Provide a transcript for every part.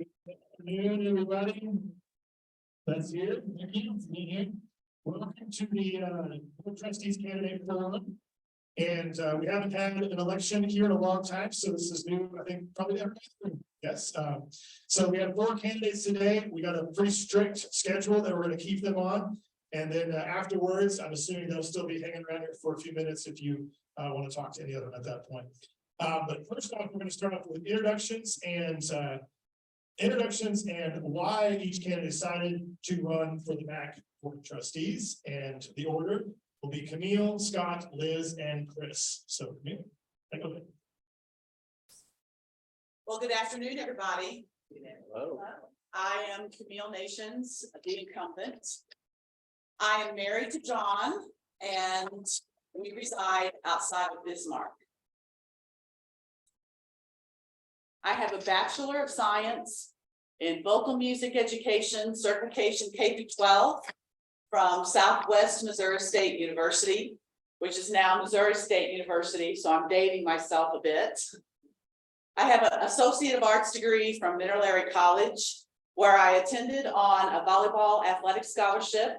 Afternoon, everybody. That's it. Thank you for being here. Welcome to the Board of Trustees Candidate Forum. And we haven't had an election here in a long time, so this is new. I think probably ever. Yes. So we have 4 candidates today. We got a pretty strict schedule that we're going to keep them on. And then afterwards, I'm assuming they'll still be hanging around here for a few minutes if you want to talk to any of them at that point. But first off, we're going to start off with introductions and why each candidate decided to run for the MAC Board of Trustees. And the order will be Camille, Scott, Liz, and Chris. So Camille, take it away. Well, good afternoon, everybody. Hello. I am Camille Nations, the incumbent. I am married to John, and we reside outside of Bismarck. I have a Bachelor of Science in Vocal Music Education Certification K-12 from Southwest Missouri State University, which is now Missouri State University, so I'm dating myself a bit. I have an Associate of Arts degree from Mineral Area College, where I attended on a volleyball athletic scholarship,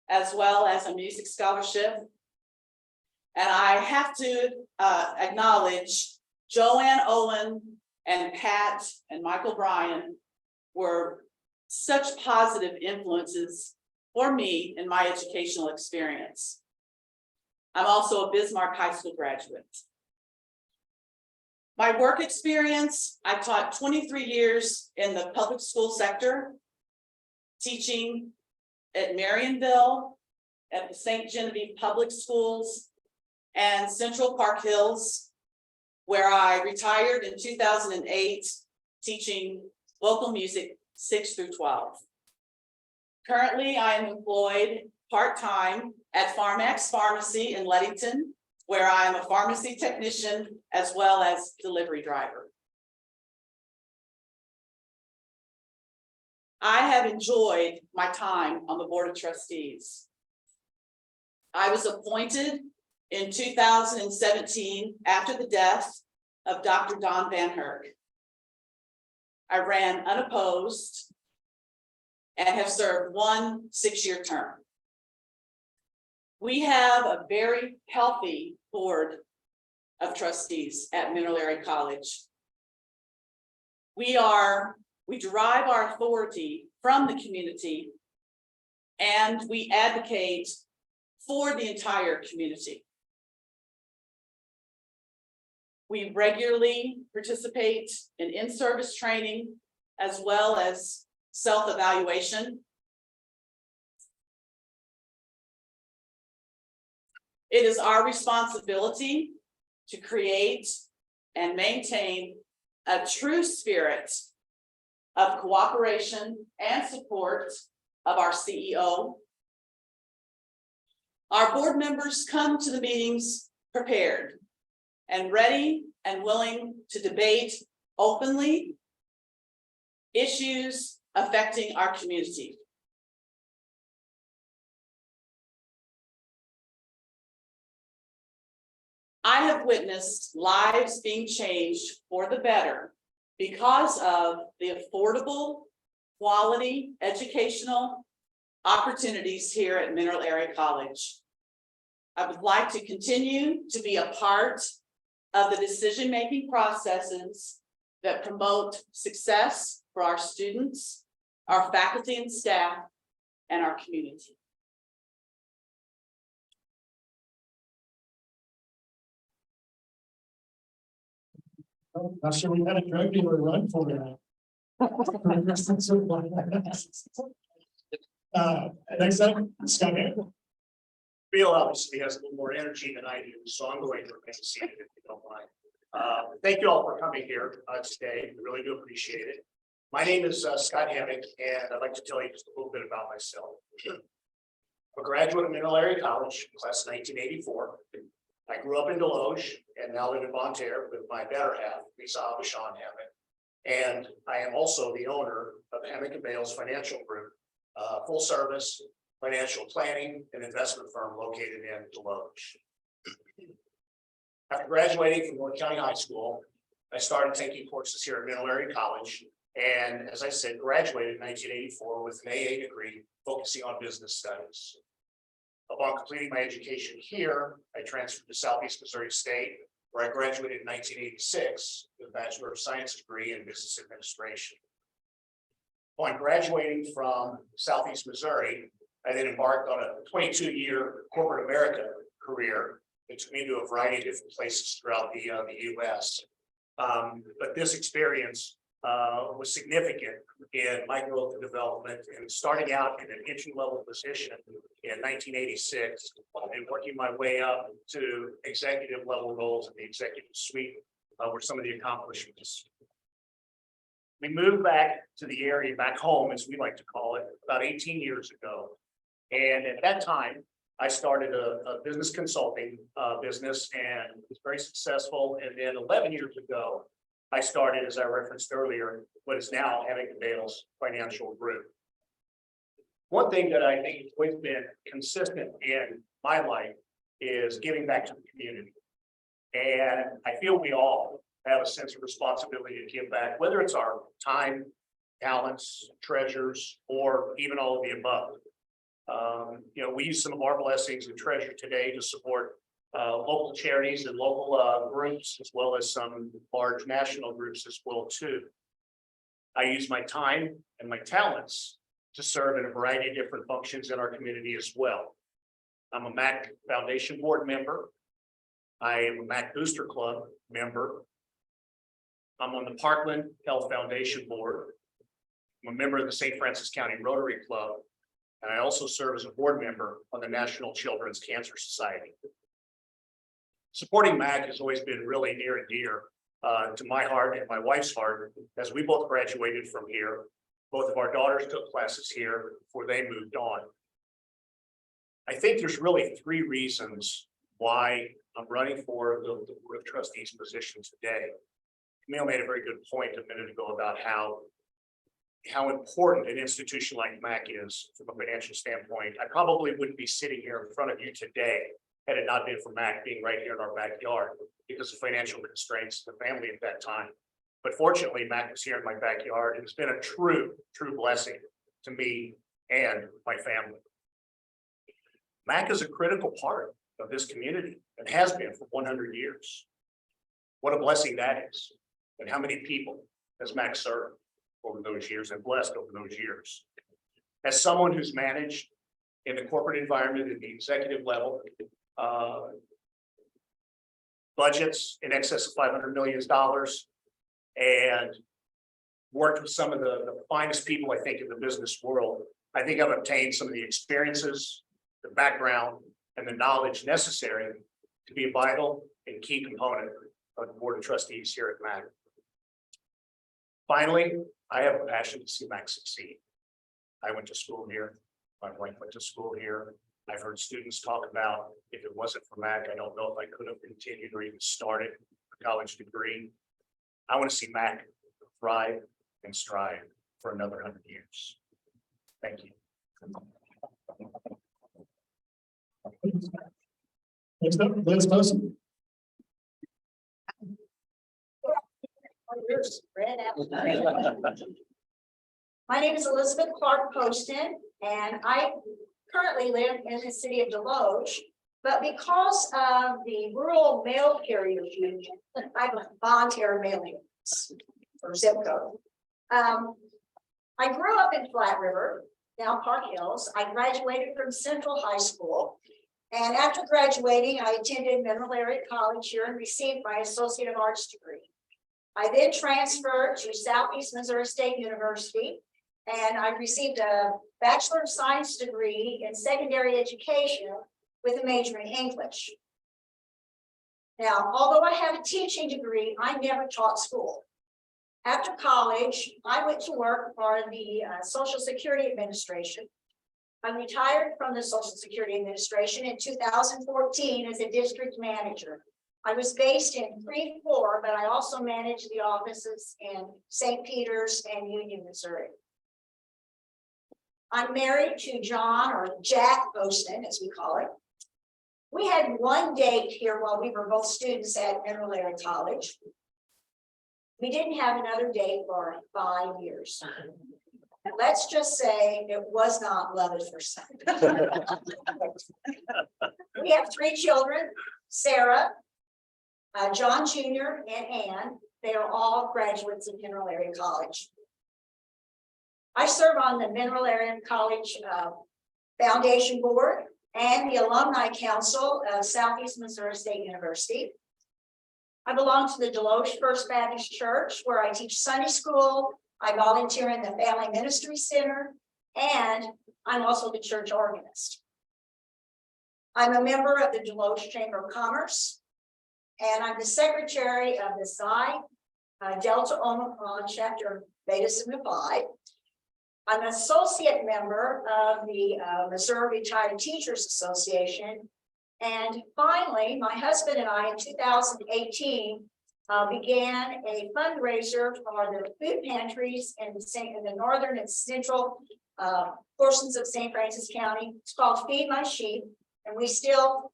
as well as a music scholarship. And I have to acknowledge Joanne Owen and Pat and Michael Bryan were such positive influences for me in my educational experience. I'm also a Bismarck High School graduate. My work experience, I taught 23 years in the public school sector, teaching at Marionville, at the St. Genevieve Public Schools, and Central Park Hills, where I retired in 2008, teaching vocal music 6 through 12. Currently, I am employed part-time at Pharmax Pharmacy in Leadington, where I am a pharmacy technician as well as delivery driver. I have enjoyed my time on the Board of Trustees. I was appointed in 2017 after the death of Dr. Don Van Herk. I ran unopposed and have served 1 6-year term. We have a very healthy Board of Trustees at Mineral Area College. We derive our authority from the community, and we advocate for the entire community. We regularly participate in in-service training as well as self-evaluation. It is our responsibility to create and maintain a true spirit of cooperation and support of our CEO. Our board members come to the meetings prepared and ready and willing to debate openly issues affecting our community. I have witnessed lives being changed for the better because of the affordable, quality educational opportunities here at Mineral Area College. I would like to continue to be a part of the decision-making processes that promote success for our students, our faculty and staff, and our community. Not sure we had a drug dealer run for that. Next up, Scott. Bill obviously has a little more energy than I do, so I'm going to remain seated if you don't mind. Thank you all for coming here today. We really do appreciate it. My name is Scott Hammack, and I'd like to tell you just a little bit about myself. I'm a graduate of Mineral Area College, class of 1984. I grew up in Desloge and now live in Bonne with my better half, Lisa Abishan Hammack. And I am also the owner of Hammack and Bales Financial Group, full service financial planning and investment firm located in Desloge. After graduating from North County High School, I started taking courses here at Middle Area College. And as I said, graduated in 1984 with an AA degree focusing on business studies. Upon completing my education here, I transferred to Southeast Missouri State, where I graduated in 1986 with a Bachelor of Science degree in Business Administration. Upon graduating from Southeast Missouri, I then embarked on a 22-year corporate America career. It took me to a variety of different places throughout the U.S. But this experience was significant in my growth and development, and starting out in an entry-level position in 1986 and working my way up to executive level roles in the executive suite were some of the accomplishments. We moved back to the area, back home, as we like to call it, about 18 years ago. And at that time, I started a business consulting business and was very successful. And then 11 years ago, I started, as I referenced earlier, what is now Hammack Bales Financial Group. One thing that I think has always been consistent in my life is giving back to the community. And I feel we all have a sense of responsibility to give back, whether it's our time, talents, treasures, or even all of the above. We use some of our blessings and treasure today to support local charities and local groups, as well as some large national groups as well too. I use my time and my talents to serve in a variety of different functions in our community as well. I'm a MAC Foundation Board member. I am a MAC Booster Club member. I'm on the Parkland Health Foundation Board. I'm a member of the St. Francis County Rotary Club. And I also serve as a board member on the National Children's Cancer Society. Supporting MAC has always been really near and dear to my heart and my wife's heart, as we both graduated from here. Both of our daughters took classes here before they moved on. I think there's really three reasons why I'm running for the Board of Trustees position today. Camille made a very good point a minute ago about how important an institution like MAC is from a financial standpoint. I probably wouldn't be sitting here in front of you today had it not been for MAC being right here in our backyard because of financial constraints in the family at that time. But fortunately, MAC is here in my backyard, and it's been a true blessing to me and my family. MAC is a critical part of this community and has been for 100 years. What a blessing that is. And how many people has MAC served over those years and blessed over those years. As someone who's managed in the corporate environment at the executive level, budgets in excess of $500 million and worked with some of the finest people, I think, in the business world, I think I've obtained some of the experiences, the background, and the knowledge necessary to be a vital and key component of the Board of Trustees here at MAC. Finally, I have a passion to see MAC succeed. I went to school here. My wife went to school here. I've heard students talk about, if it wasn't for MAC, I don't know if I could have continued or even started a college degree. I want to see MAC thrive and strive for another 100 years. Thank you. Next up, Liz Poston. My name is Elizabeth Clark Poston, and I currently live in the city of Desloge, but because of the rural mail carrier union, I have a voluntary mailing or zip code. I grew up in Flat River, now Park Hills. I graduated from Central High School, and after graduating, I attended Middle Area College here and received my Associate of Arts degree. I then transferred to Southeast Missouri State University, and I received a Bachelor of Science degree in secondary education with a major in English. Now, although I have a teaching degree, I never taught school. After college, I went to work for the Social Security Administration. I retired from the Social Security Administration in 2014 as a district manager. I was based in 3-4, but I also managed the offices in St. Peters and Union, Missouri. I'm married to John, or Jack Poston, as we call it. We had one date here while we were both students at Middle Area College. We didn't have another date for 5 years. And let's just say it was not love at first sight. We have 3 children, Sarah, John Jr. and Ann. They are all graduates of Mineral Area College. I serve on the Mineral Area College Foundation Board and the Alumni Council of Southeast Missouri State University. I belong to the Desloge First Baptist Church, where I teach Sunday school. I volunteer in the Family Ministry Center, and I'm also the church organist. I'm a member of the Desloge Chamber of Commerce, and I'm the secretary of the Psi Delta Omicron Chapter Beta Sigma Phi. I'm an associate member of the Missouri Retired Teachers Association. And finally, my husband and I in 2018 began a fundraiser for the food pantries in the northern and central portions of St. Francis County. It's called Feed My Sheep, and we still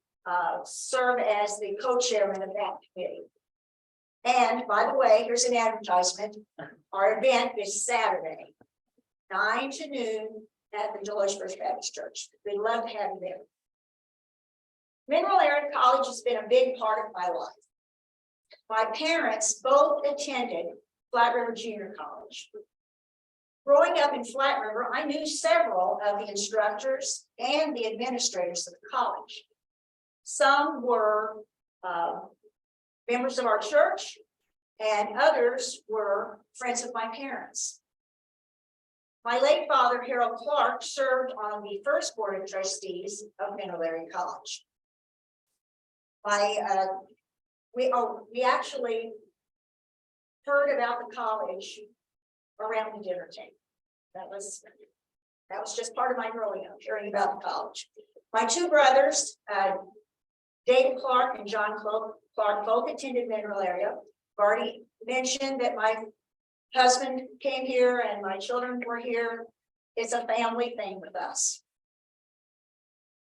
serve as the co-chairman of that committee. And by the way, here's an advertisement. Our event is Saturday, 9 to noon at the Desloge First Baptist Church. We'd love to have you there. Mineral Area College has been a big part of my life. My parents both attended Flat River Junior College. Growing up in Flat River, I knew several of the instructors and the administrators of the college. Some were members of our church, and others were friends of my parents. My late father, Harold Clark, served on the first board of trustees of Mineral Area College. We actually heard about the college around the dinner table. That was just part of my growing up, hearing about the college. My 2 brothers, David Clark and John Clark, both attended Mineral Area. I've already mentioned that my husband came here and my children were here. It's a family thing with us.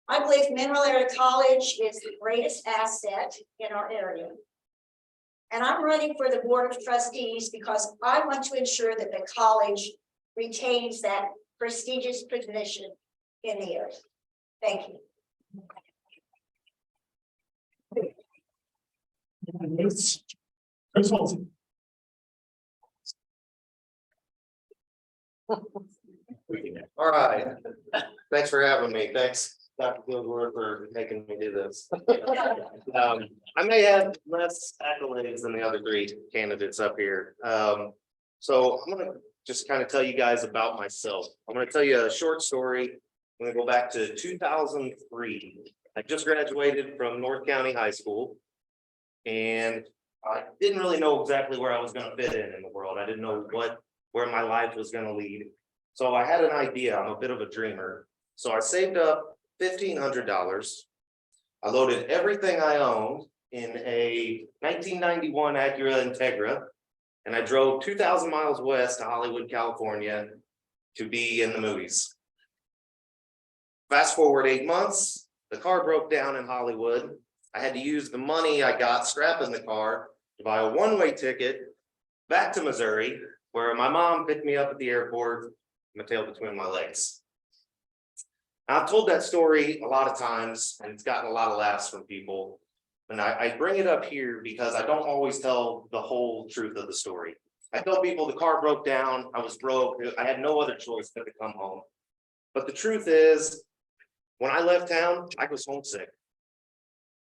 I believe Mineral Area College is the greatest asset in our area. And I'm running for the Board of Trustees because I want to ensure that the college retains that prestigious position in the area. Thank you. Chris Hulsey. All right, thanks for having me. Thanks, Dr. Gilmore, for making me do this. I may have less accolades than the other 3 candidates up here. So I'm gonna just kind of tell you guys about myself. I'm gonna tell you a short story. I'm gonna go back to 2003. I just graduated from North County High School, and I didn't really know exactly where I was gonna fit in the world. I didn't know where my life was gonna lead. So I had an idea. I'm a bit of a dreamer. So I saved up $1,500. I loaded everything I owned in a 1991 Acura Integra, and I drove 2,000 miles west to Hollywood, California to be in the movies. Fast forward 8 months, the car broke down in Hollywood. I had to use the money I got scrapping the car to buy a one-way ticket back to Missouri, where my mom picked me up at the airport, my tail between my legs. I've told that story a lot of times, and it's gotten a lot of laughs from people. And I bring it up here because I don't always tell the whole truth of the story. I tell people the car broke down, I was broke, I had no other choice but to come home. But the truth is, when I left town, I was homesick.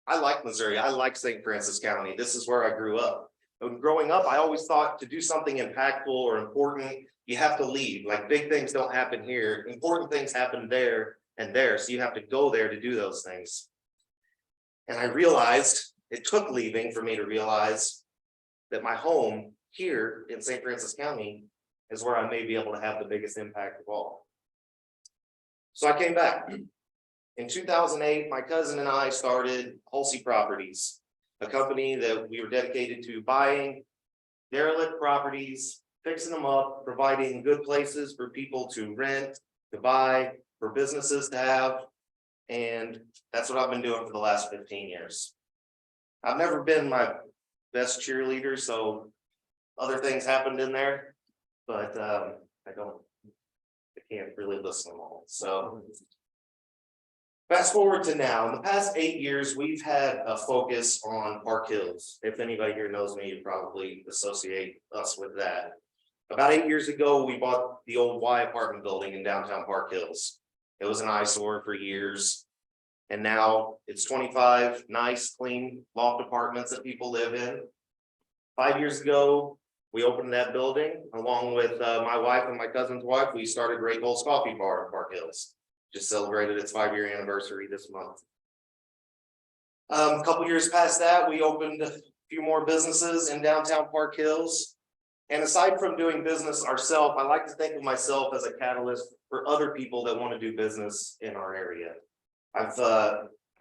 I like Missouri, I like St. Francis County. This is where I grew up. And growing up, I always thought to do something impactful or important, you have to leave. Like, big things don't happen here. Important things happen there and there. So you have to go there to do those things. And I realized, it took leaving for me to realize that my home here in St. Francis County is where I may be able to have the biggest impact of all. So I came back. In 2008, my cousin and I started Hulsey Properties, a company that we were dedicated to buying derelict properties, fixing them up, providing good places for people to rent, to buy, for businesses to have. And that's what I've been doing for the last 15 years. I've never been my best cheerleader, so other things happened in there, but I can't really list them all, so. Fast forward to now, in the past 8 years, we've had a focus on Park Hills. If anybody here knows me, you probably associate us with that. About 8 years ago, we bought the old Y apartment building in downtown Park Hills. It was an eyesore for years. And now it's 25 nice, clean loft apartments that people live in. 5 years ago, we opened that building along with my wife and my cousin's wife. We started Great Gold's Coffee Bar in Park Hills. Just celebrated its 5-year anniversary this month. A couple years past that, we opened a few more businesses in downtown Park Hills. And aside from doing business ourselves, I like to think of myself as a catalyst for other people that want to do business in our area. I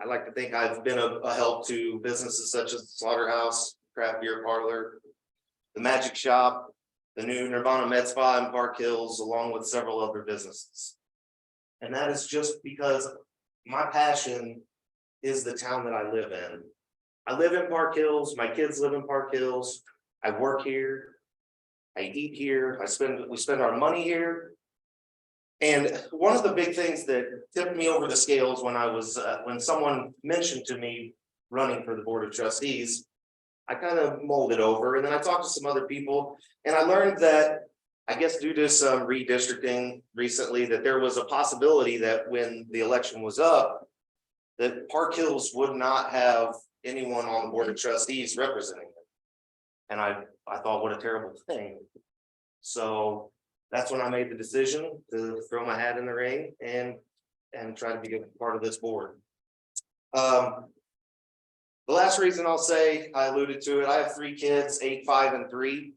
like to think I've been a help to businesses such as the Slaughterhouse, Craft Beer Parlor, the Magic Shop, the new Nirvana Med Spa in Park Hills, along with several other businesses. And that is just because my passion is the town that I live in. I live in Park Hills, my kids live in Park Hills, I work here, I eat here, we spend our money here. And one of the big things that tipped me over the scales when someone mentioned to me running for the Board of Trustees, I kind of mulled it over, and then I talked to some other people, and I learned that, I guess due to some redistricting recently, that there was a possibility that when the election was up, that Park Hills would not have anyone on the Board of Trustees representing them. And I thought, what a terrible thing. So that's when I made the decision to throw my hat in the ring and try to be a part of this board. The last reason I'll say, I alluded to it, I have 3 kids, 8, 5, and 3.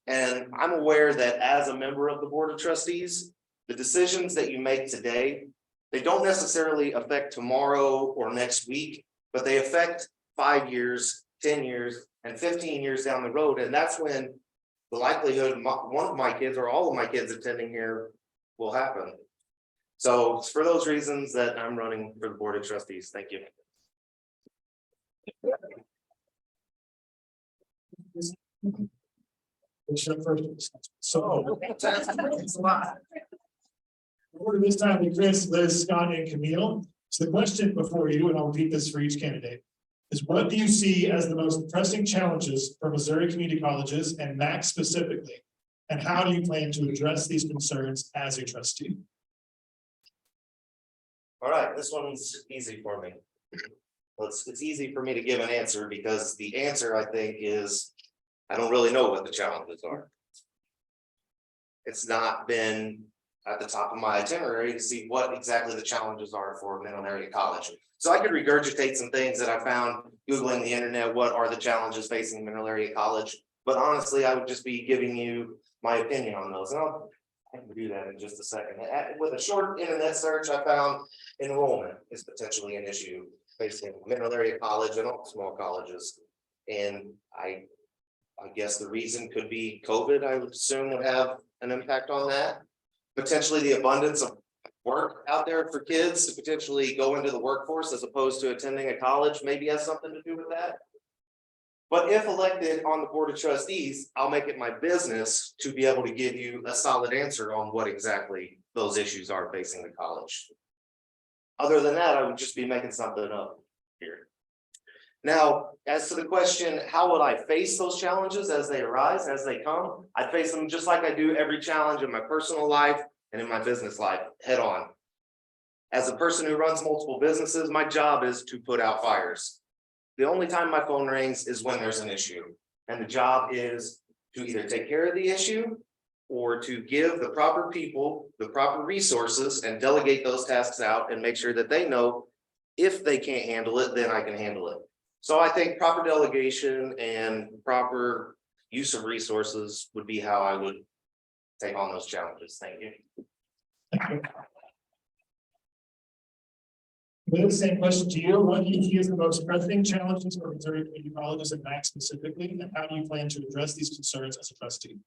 And I'm aware that as a member of the Board of Trustees, the decisions that you make today, they don't necessarily affect tomorrow or next week, but they affect 5 years, 10 years, and 15 years down the road. And that's when the likelihood one of my kids or all of my kids attending here will happen. So it's for those reasons that I'm running for the Board of Trustees. Thank you. So. It's a lot. Order this time to Chris, Liz, Scott, and Camille. So the question before you, and I'll repeat this for each candidate, is what do you see as the most pressing challenges for Missouri community colleges and MAC specifically? And how do you plan to address these concerns as a trustee? All right, this one's easy for me. Well, it's easy for me to give an answer because the answer, I think, is I don't really know what the challenges are. It's not been at the top of my itinerary to see what exactly the challenges are for Middle Area College. So I could regurgitate some things that I found Googling the internet, what are the challenges facing Middle Area College? But honestly, I would just be giving you my opinion on those. And I can do that in just a second. With a short internet search, I found enrollment is potentially an issue facing Middle Area College and all small colleges. And I guess the reason could be COVID, I would assume would have an impact on that. Potentially the abundance of work out there for kids to potentially go into the workforce as opposed to attending a college maybe has something to do with that. But if elected on the Board of Trustees, I'll make it my business to be able to give you a solid answer on what exactly those issues are facing the college. Other than that, I would just be making something up here. Now, as to the question, how would I face those challenges as they arise, as they come? I face them just like I do every challenge in my personal life and in my business life, head on. As a person who runs multiple businesses, my job is to put out fires. The only time my phone rings is when there's an issue. And the job is to either take care of the issue or to give the proper people the proper resources and delegate those tasks out and make sure that they know if they can't handle it, then I can handle it. So I think proper delegation and proper use of resources would be how I would take on those challenges. Thank you. The same question to you. What do you see as the most pressing challenges for Missouri community colleges and MAC specifically? And how do you plan to address these concerns as a trustee?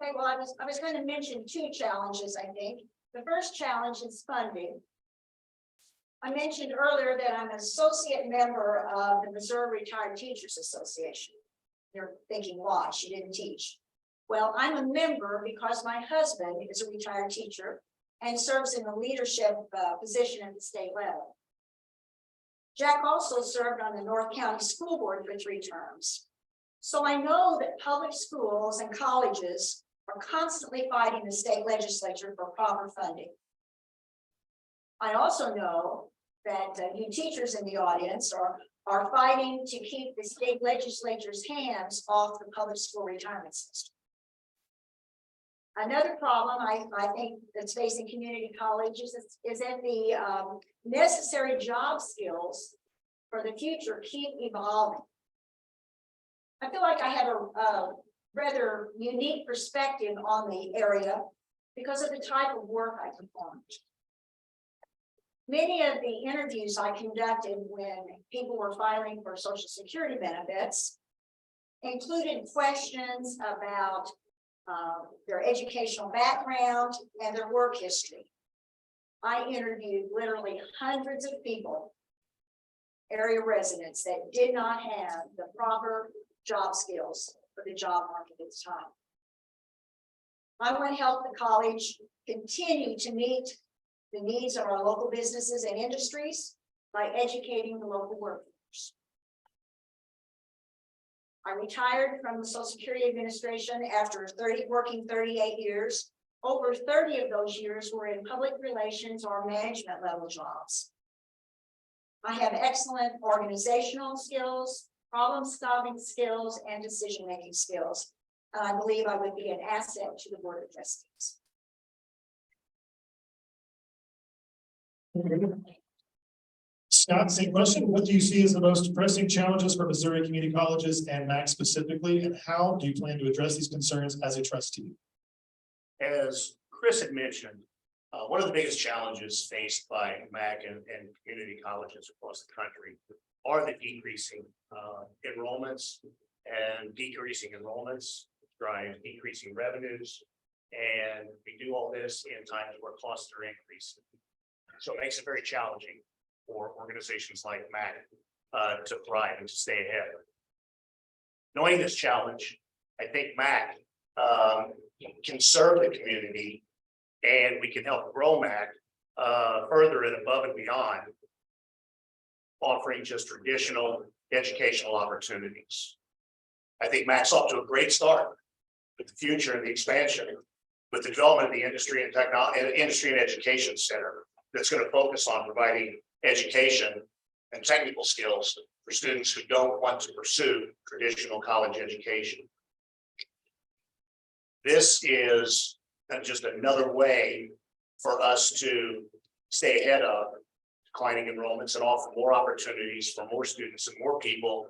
Okay, well, I was going to mention 2 challenges, I think. The first challenge is funding. I mentioned earlier that I'm an associate member of the Missouri Retired Teachers Association. You're thinking, why? She didn't teach. Well, I'm a member because my husband is a retired teacher and serves in a leadership position at the state level. Jack also served on the North County School Board for 3 terms. So I know that public schools and colleges are constantly fighting the state legislature for proper funding. I also know that you teachers in the audience are fighting to keep the state legislature's hands off the public school retirement system. Another problem I think that's facing community colleges is that the necessary job skills for the future keep evolving. I feel like I have a rather unique perspective on the area because of the type of work I performed. Many of the interviews I conducted when people were filing for Social Security benefits included questions about their educational background and their work history. I interviewed literally hundreds of people, area residents that did not have the proper job skills for the job market at the time. I want to help the college continue to meet the needs of our local businesses and industries by educating the local workforce. I retired from the Social Security Administration after working 38 years. Over 30 of those years were in public relations or management level jobs. I have excellent organizational skills, problem-solving skills, and decision-making skills. And I believe I would be an asset to the Board of Trustees. Scott, same question. What do you see as the most pressing challenges for Missouri community colleges and MAC specifically, and how do you plan to address these concerns as a trustee? As Chris had mentioned, one of the biggest challenges faced by MAC and community colleges across the country are the decreasing enrollments, and decreasing enrollments drive decreasing revenues. And we do all this in times where costs are increasing. So it makes it very challenging for organizations like MAC to thrive and to stay ahead. Knowing this challenge, I think MAC can serve the community, and we can help grow MAC further and above and beyond offering just traditional educational opportunities. I think MAC's off to a great start with the future and the expansion, with the development of the industry and education center that's going to focus on providing education and technical skills for students who don't want to pursue traditional college education. This is just another way for us to stay ahead of declining enrollments and offer more opportunities for more students and more people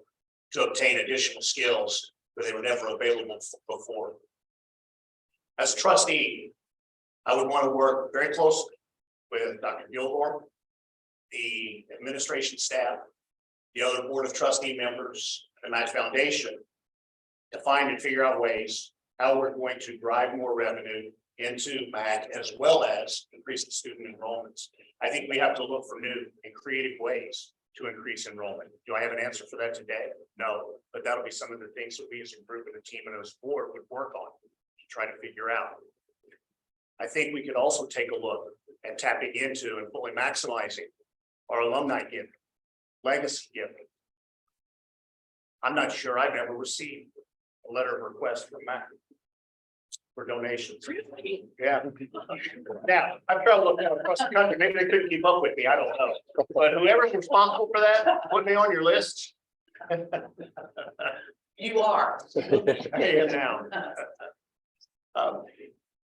to obtain additional skills that they were never available before. As a trustee, I would want to work very closely with Dr. Gilmore, the administration staff, the other Board of Trustee members, and MAC Foundation to find and figure out ways how we're going to drive more revenue into MAC as well as increase the student enrollments. I think we have to look for new and creative ways to increase enrollment. Do I have an answer for that today? No, but that'll be some of the things that we as a group and a team and as a board would work on to try to figure out. I think we could also take a look at tapping into and fully maximizing our alumni giving, legacy giving. I'm not sure I've ever received a letter of request from MAC for donations. Yeah. Now, I've tried looking across the country. Maybe they couldn't keep up with me. I don't know. But whoever's responsible for that, put me on your list. You are. Okay, now.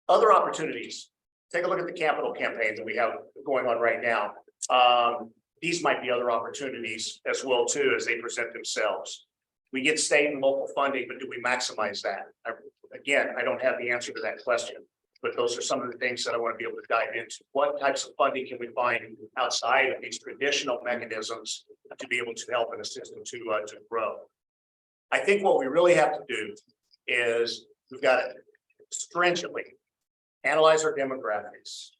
Other opportunities. Take a look at the capital campaign that we have going on right now. These might be other opportunities as well too, as they present themselves. We get state and local funding, but do we maximize that? Again, I don't have the answer to that question, but those are some of the things that I want to be able to dive into. What types of funding can we find outside of these traditional mechanisms to be able to help and assist them to grow? I think what we really have to do is we've got to stringently analyze our demographics,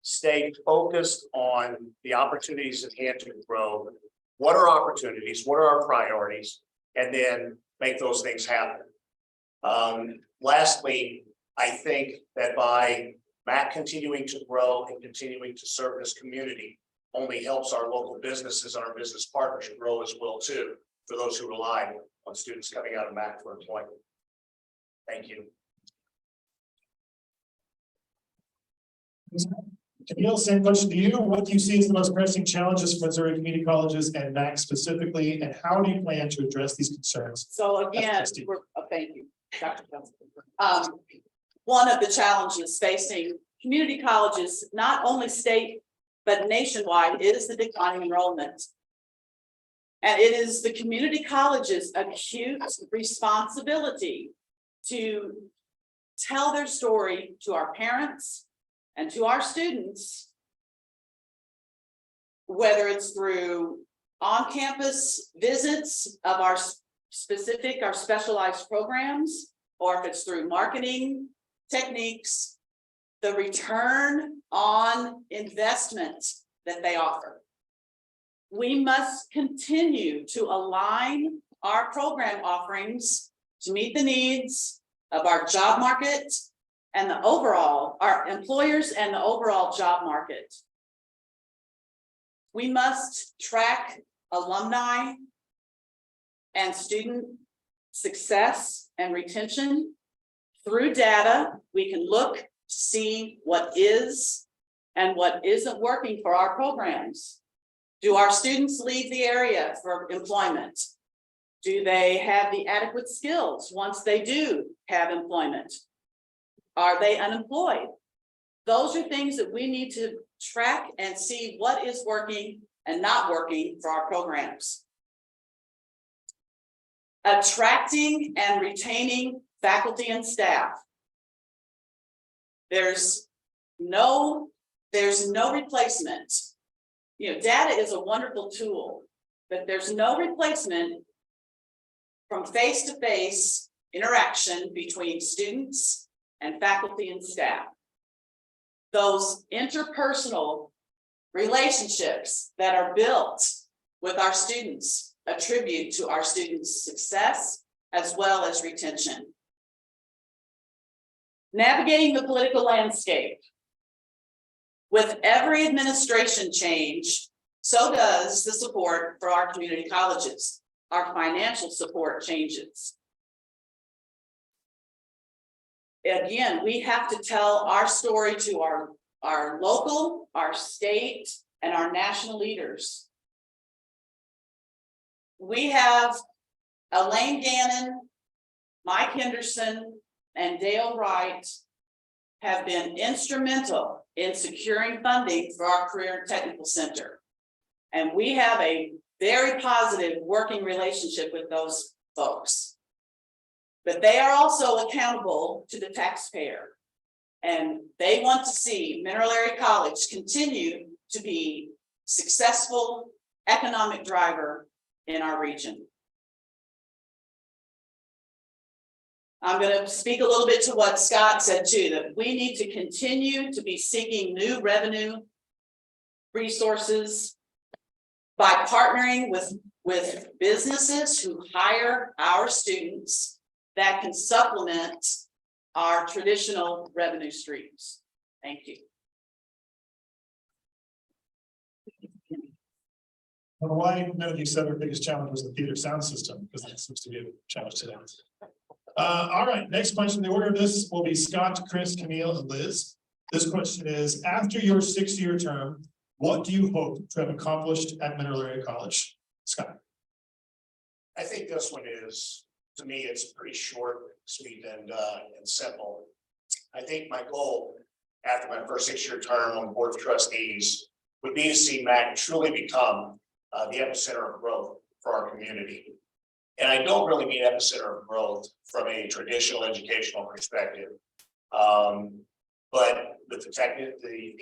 stay focused on the opportunities at hand to grow. What are opportunities? What are our priorities? And then make those things happen. Lastly, I think that by MAC continuing to grow and continuing to serve this community only helps our local businesses and our business partners grow as well too, for those who rely on students coming out of MAC for employment. Thank you. Camille, same question to you. What do you see as the most pressing challenges for Missouri community colleges and MAC specifically, and how do you plan to address these concerns? So again, Trustee. thank you, Dr. Johnson. One of the challenges facing community colleges, not only state, but nationwide, is the declining enrollment. And it is the community colleges' acute responsibility to tell their story to our parents and to our students, whether it's through on-campus visits of our specialized programs, or if it's through marketing techniques, the return on investment that they offer. We must continue to align our program offerings to meet the needs of our job market and the overall, our employers and the overall job market. We must track alumni and student success and retention through data. We can look to see what is and what isn't working for our programs. Do our students leave the area for employment? Do they have the adequate skills once they do have employment? Are they unemployed? Those are things that we need to track and see what is working and not working for our programs. Attracting and retaining faculty and staff. There's no replacement. You know, data is a wonderful tool, but there's no replacement from face-to-face interaction between students and faculty and staff. Those interpersonal relationships that are built with our students attribute to our students' success as well as retention. Navigating the political landscape. With every administration change, so does the support for our community colleges. Our financial support changes. Again, we have to tell our story to our local, our state, and our national leaders. We have Elaine Gannon, Mike Henderson, and Dale Wright have been instrumental in securing funding for our Career and Technical Center. And we have a very positive working relationship with those folks. But they are also accountable to the taxpayer. And they want to see Mineral Area College continue to be successful economic driver in our region. I'm going to speak a little bit to what Scott said too, that we need to continue to be seeking new revenue resources by partnering with businesses who hire our students that can supplement our traditional revenue streams. Thank you. Well, why none of you said our biggest challenge was the theater sound system, because that seems to be a challenge today. All right, next question. The order of this will be Scott, Chris, Camille, and Liz. This question is, after your 6-year term, what do you hope to have accomplished at Mineral Area College? Scott. I think this one is, to me, it's pretty short, sweet, and simple. I think my goal after my first 6-year term on the Board of Trustees would be to see MAC truly become the epicenter of growth for our community. And I don't really mean epicenter of growth from a traditional educational perspective, but with the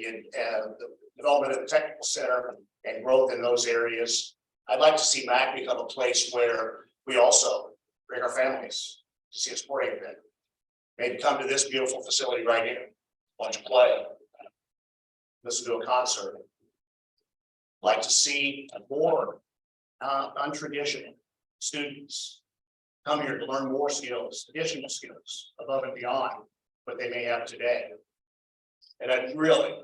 development of the technical center and growth in those areas. I'd like to see MAC become a place where we also bring our families to see a sporting event. Maybe come to this beautiful facility right here, watch a play, listen to a concert. Like to see more untraditional students come here to learn more skills, additional skills above and beyond what they may have today. And I'd really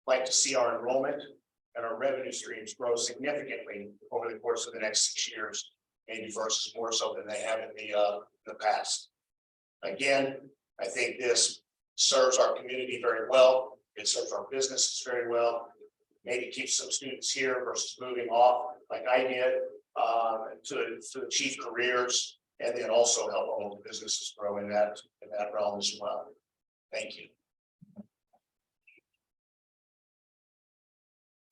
like to see our enrollment and our revenue streams grow significantly over the course of the next 6 years, maybe versus more so than they have in the past. Again, I think this serves our community very well. It serves our businesses very well. Maybe keeps some students here versus moving off like I did to achieve careers, and then also help all the businesses grow in that realm as well. Thank you.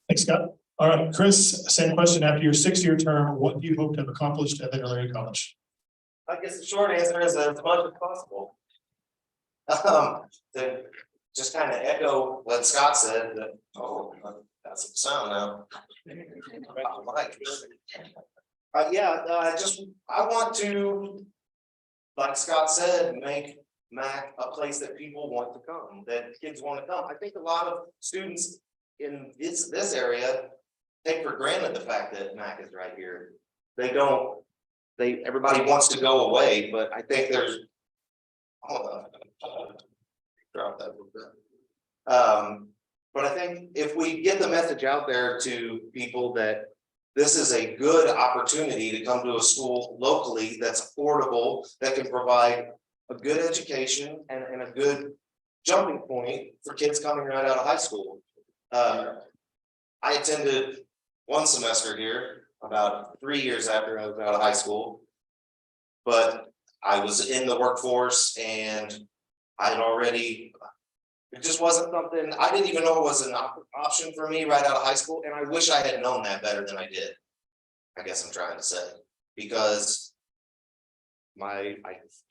Thanks, Scott. All right, Chris, same question. After your 6-year term, what do you hope to have accomplished at Mineral Area College? I guess the short answer is as much as possible. To just kind of echo what Scott said, that, oh, that's some sound now. I want to, like Scott said, make MAC a place that people want to come, that kids want to come. I think a lot of students in this area take for granted the fact that MAC is right here. Everybody wants to go away, but I think there's, hold on, drop that a little bit. But I think if we get the message out there to people that this is a good opportunity to come to a school locally that's affordable, that can provide a good education and a good jumping point for kids coming right out of high school. I attended one semester here about 3 years after I was out of high school, but I was in the workforce and I had already, it just wasn't something, I didn't even know it was an option for me right out of high school, and I wish I had known that better than I did. I guess I'm trying to say, because I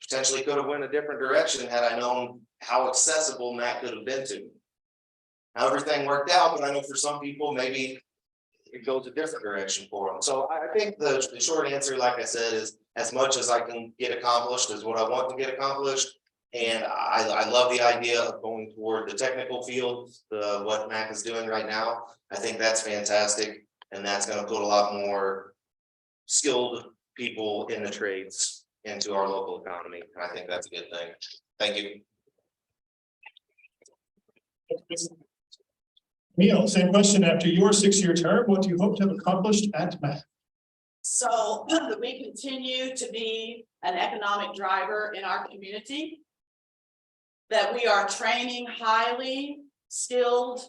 potentially could have went a different direction had I known how accessible MAC could have been to me. How everything worked out, but I know for some people, maybe it goes a different direction for them. So I think the short answer, like I said, is as much as I can get accomplished is what I want to get accomplished. And I love the idea of going toward the technical field, what MAC is doing right now. I think that's fantastic. And that's going to put a lot more skilled people in the trades into our local economy. And I think that's a good thing. Thank you. Camille, same question. After your 6-year term, what do you hope to have accomplished at MAC? So that we continue to be an economic driver in our community, that we are training highly skilled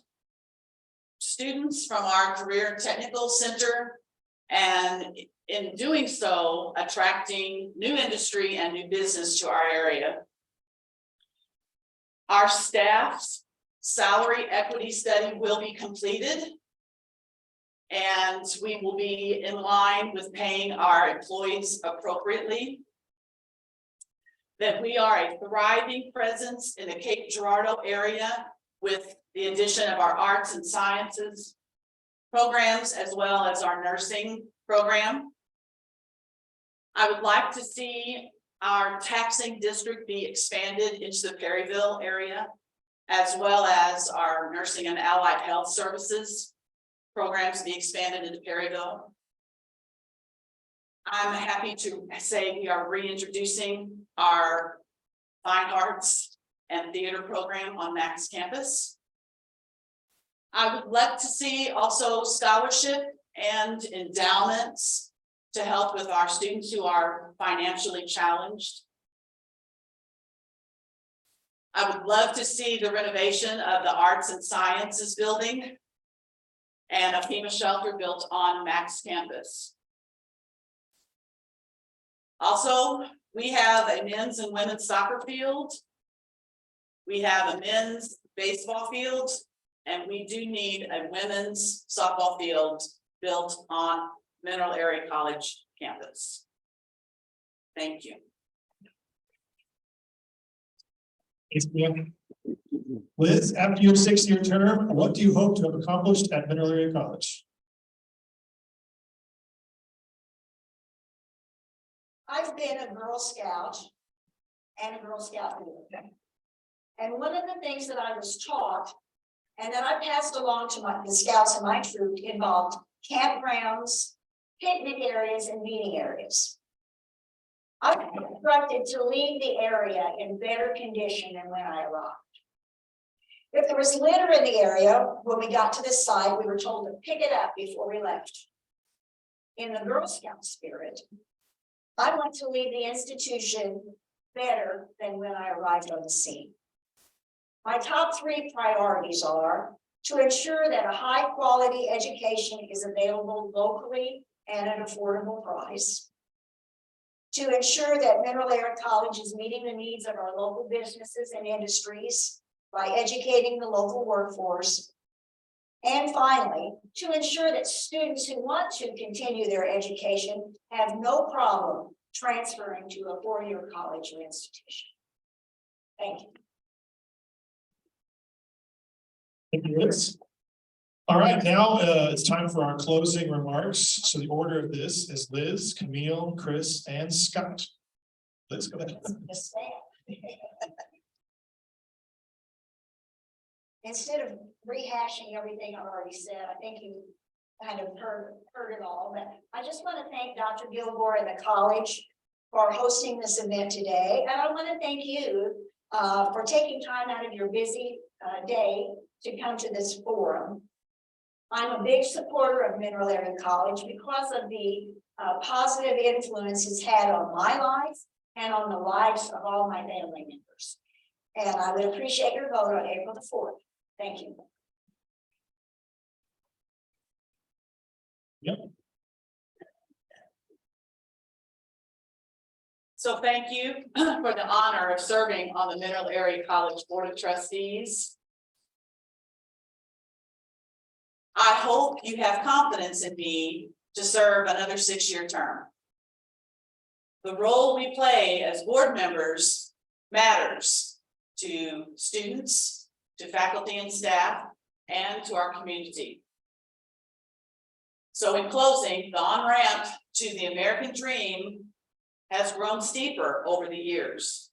students from our career and technical center, and in doing so, attracting new industry and new business to our area. Our staff's salary equity study will be completed, and we will be in line with paying our employees appropriately. That we are a thriving presence in the Cape Girardeau area with the addition of our arts and sciences programs, as well as our nursing program. I would like to see our taxing district be expanded into the Perryville area, as well as our nursing and allied health services programs be expanded into Perryville. I'm happy to say we are reintroducing our fine arts and theater program on MAC's campus. I would like to see also scholarship and endowments to help with our students who are financially challenged. I would love to see the renovation of the Arts and Sciences building and a FEMA shelter built on MAC's campus. Also, we have a men's and women's soccer field. We have a men's baseball field, and we do need a women's softball field built on Mineral Area College campus. Thank you. Thanks, Camille. Liz, after your 6-year term, what do you hope to have accomplished at Mineral Area College? I've been a Girl Scout and a Girl Scout leader. And one of the things that I was taught and that I passed along to the scouts in my troop involved campgrounds, picnic areas, and meeting areas. I was instructed to leave the area in better condition than when I arrived. If there was litter in the area, when we got to the site, we were told to pick it up before we left. In the Girl Scout spirit, I want to leave the institution better than when I arrived on the scene. My top 3 priorities are to ensure that a high-quality education is available locally and at an affordable price. To ensure that Mineral Air College is meeting the needs of our local businesses and industries by educating the local workforce. And finally, to ensure that students who want to continue their education have no problem transferring to a 4-year college or institution. Thank you. Thank you, Liz. All right, now it's time for our closing remarks. So the order of this is Liz, Camille, Chris, and Scott. Liz, go ahead. Just saying. Instead of rehashing everything I've already said, I think you kind of heard it all, but I just want to thank Dr. Gilmore and the college for hosting this event today. And I want to thank you for taking time out of your busy day to come to this forum. I'm a big supporter of Mineral Area College because of the positive influence it's had on my life and on the lives of all my family members. And I would appreciate your vote on April the 4th. Thank you. Yep. So thank you for the honor of serving on the Mineral Area College Board of Trustees. I hope you have confidence in me to serve another 6-year term. The role we play as board members matters to students, to faculty and staff, and to our community. So in closing, the on-ramp to the American dream has grown steeper over the years.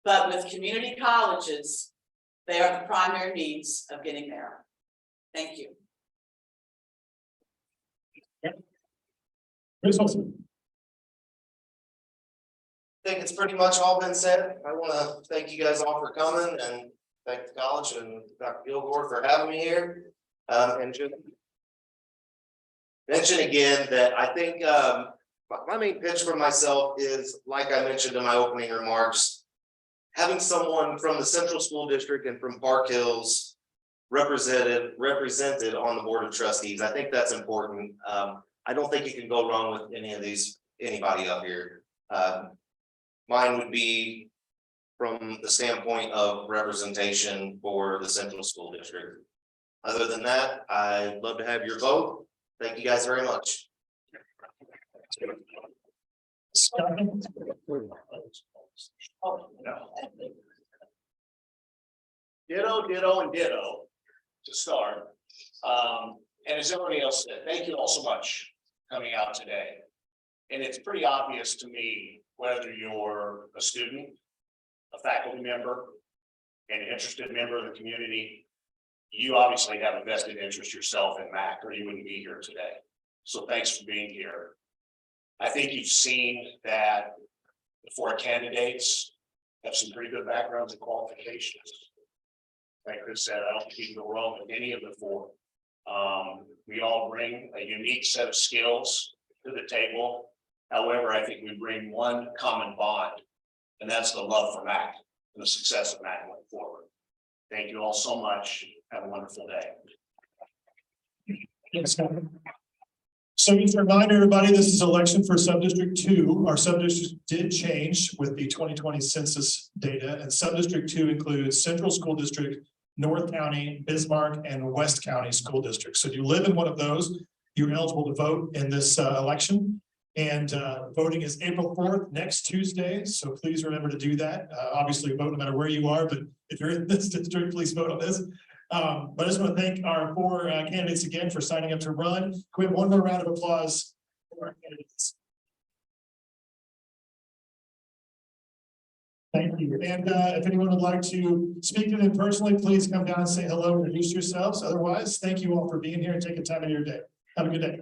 But with community colleges, they are the primary means of getting there. Thank you. Chris Hulsey. I think it's pretty much all been said. I want to thank you guys all for coming and thank the college and Dr. Gilmore for having me here. And just mention again that I think my main pitch for myself is, like I mentioned in my opening remarks, having someone from the Central School District and from Park Hills represented on the Board of Trustees. I think that's important. I don't think you can go wrong with anybody up here. Mine would be from the standpoint of representation for the Central School District. Other than that, I'd love to have your vote. Thank you guys very much. Scott. Oh, no. Ditto, ditto, and ditto to start. And as everybody else said, thank you all so much for coming out today. And it's pretty obvious to me, whether you're a student, a faculty member, an interested member of the community, you obviously have a vested interest yourself in MAC, or you wouldn't be here today. So thanks for being here. I think you've seen that the 4 candidates have some pretty good backgrounds and qualifications. Like Chris said, I don't think you can go wrong with any of the 4. We all bring a unique set of skills to the table. However, I think we bring one common bond, and that's the love for MAC and the success of MAC going forward. Thank you all so much. Have a wonderful day. Thanks, Scott. So just to remind everybody, this is election for Subdistrict 2. Our subdistrict did change with the 2020 census data, and Subdistrict 2 includes Central School District, North County, Bismarck, and West County school districts. So if you live in one of those, you're eligible to vote in this election. And voting is April 4th, next Tuesday. So please remember to do that. Obviously vote no matter where you are, but if you're in this district, please vote on this. But I just want to thank our 4 candidates again for signing up to run. Can we have one more round of applause for our candidates? Thank you. And if anyone would like to speak to them personally, please come down and say hello and introduce yourselves. Otherwise, thank you all for being here and taking time out of your day. Have a good day.